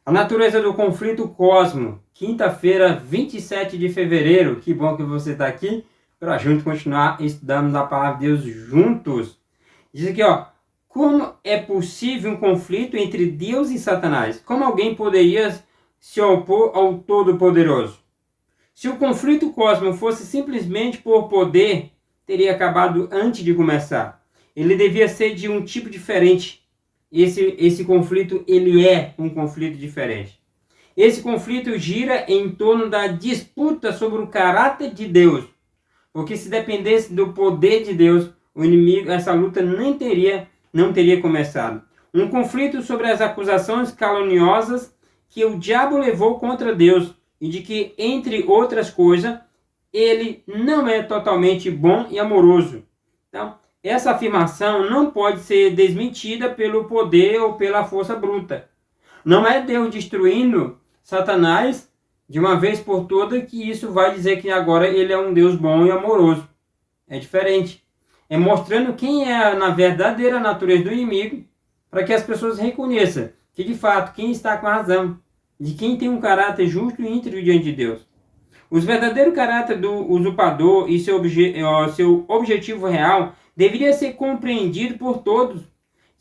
A natureza do conflito cósmico, quinta-feira, 27 de fevereiro. Que bom que você está aqui para a gente continuar estudando a palavra de Deus juntos. Diz aqui, como é possível um conflito entre Deus e Satanás? Como alguém poderia se opor ao Todo-Poderoso? Se o conflito cósmico fosse simplesmente por poder, teria acabado antes de começar. Ele devia ser de um tipo diferente. Esse conflito, ele é um conflito diferente. Esse conflito gira em torno da disputa sobre o caráter de Deus. Porque se dependesse do poder de Deus, o inimigo, essa luta não teria começado. Um conflito sobre as acusações caluniosas que o diabo levou contra Deus e de que, entre outras coisas, ele não é totalmente bom e amoroso. Então, essa afirmação não pode ser desmentida pelo poder ou pela força bruta. Não é Deus destruindo Satanás de uma vez por todas que isso vai dizer que agora ele é um Deus bom e amoroso. É diferente. É mostrando quem é na verdadeira natureza do inimigo, para que as pessoas reconheçam que, de fato, quem está com a razão, de quem tem um caráter justo e íntegro diante de Deus. O verdadeiro caráter do usurpador e seu objetivo real deveria ser compreendido por todos.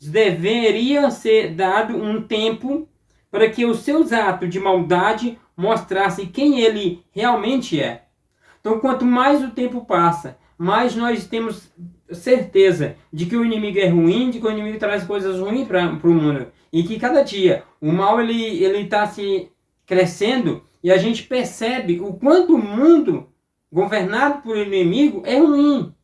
Deveria ser dado um tempo para que os seus atos de maldade mostrassem quem ele realmente é. Então, quanto mais o tempo passa, mais nós temos certeza de que o inimigo é ruim, de que o inimigo traz coisas ruins para o mundo. E que cada dia o mal ele está se crescendo e a gente percebe o quanto o mundo governado por inimigo é ruim.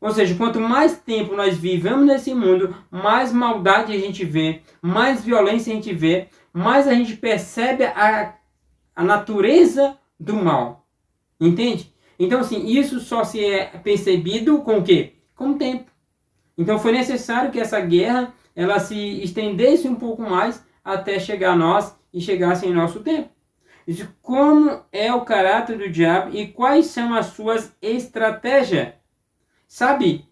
Ou seja, quanto mais tempo nós vivemos nesse mundo, mais maldade a gente vê, mais violência a gente vê, mais a gente percebe a natureza do mal. Entende? Então, assim, isso só se é percebido com o quê? Com o tempo. Então, foi necessário que essa guerra ela se estendesse um pouco mais até chegar a nós e chegasse em nosso tempo. Isso, como é o caráter do diabo e quais são as suas estratégias? Sabe,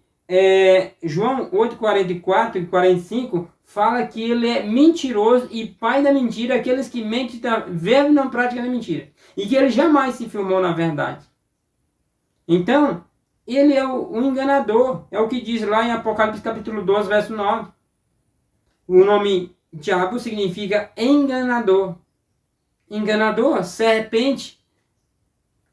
João 8, 44 e 45 fala que ele é mentiroso e pai da mentira, aqueles que mentem, vivem na prática da mentira. E que ele jamais se firmou na verdade. Então, ele é o enganador. É o que diz lá em Apocalipse capítulo 12, verso 9. O nome diabo significa enganador. Enganador, serpente.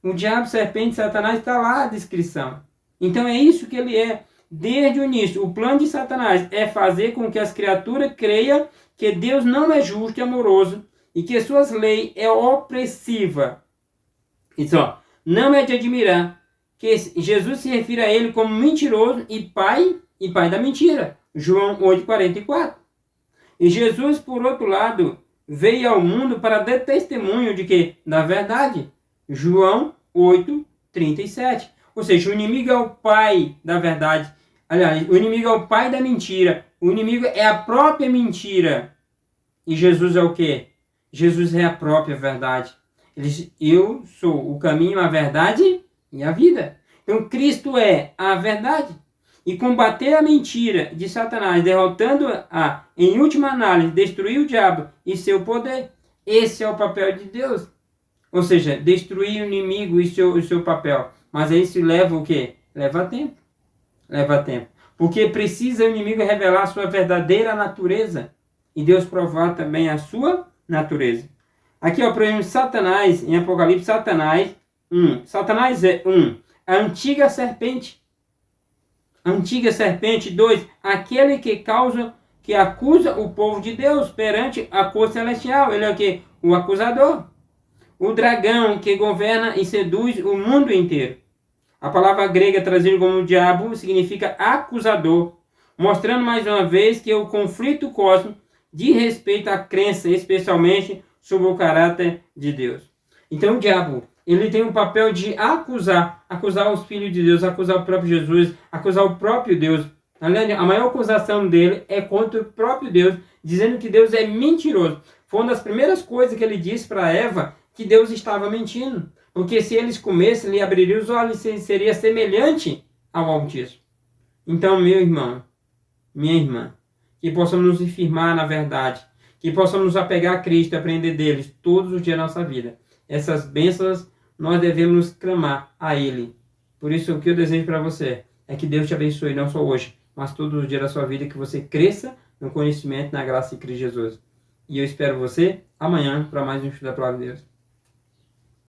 O diabo, serpente, Satanás está lá a descrição. Então é isso que ele é. Desde o início, o plano de Satanás é fazer com que as criaturas creiam que Deus não é justo e amoroso e que suas leis é opressiva. Isso, não é de admirar que Jesus se refira a ele como mentiroso e pai da mentira. João 8,44. E Jesus, por outro lado, veio ao mundo para dar testemunho de que, na verdade, João 8,37. Ou seja, o inimigo é o pai da verdade. Aliás, o inimigo é o pai da mentira. O inimigo é a própria mentira. E Jesus é o quê? Jesus é a própria verdade. Ele diz, eu sou o caminho, a verdade e a vida. Então, Cristo é a verdade. E combater a mentira de Satanás, derrotando-a, em última análise, destruir o diabo e seu poder. Esse é o papel de Deus. Ou seja, destruir o inimigo e seu papel. Mas isso leva o quê? Leva tempo. Leva tempo. Porque precisa o inimigo revelar a sua verdadeira natureza. E Deus provar também a sua natureza. Aqui, por exemplo, Satanás, em Apocalipse, Satanás é a antiga serpente. Antiga serpente, 2, aquele que acusa o povo de Deus perante a corte celestial. Ele é o quê? O acusador. O dragão que governa e seduz o mundo inteiro. A palavra grega traduzida como diabo significa acusador, mostrando mais uma vez que o conflito cósmico diz respeito à crença, especialmente sobre o caráter de Deus. Então o diabo, ele tem o papel de acusar os filhos de Deus, acusar o próprio Jesus, acusar o próprio Deus. A maior acusação dele é contra o próprio Deus, dizendo que Deus é mentiroso. Foi uma das primeiras coisas que ele disse para Eva, que Deus estava mentindo. Porque se eles comessem, ele abriria os olhos e seria semelhante ao Altíssimo. Então, meu irmão, minha irmã, que possamos nos firmar na verdade, que possamos nos apegar a Cristo e aprender deles todos os dias da nossa vida. Essas bênçãos nós devemos clamar a Ele. Por isso, o que eu desejo para você é que Deus te abençoe, não só hoje, mas todos os dias da sua vida, que você cresça no conhecimento, na graça de Cristo Jesus. E eu espero você amanhã para mais um estudo da Palavra de Deus.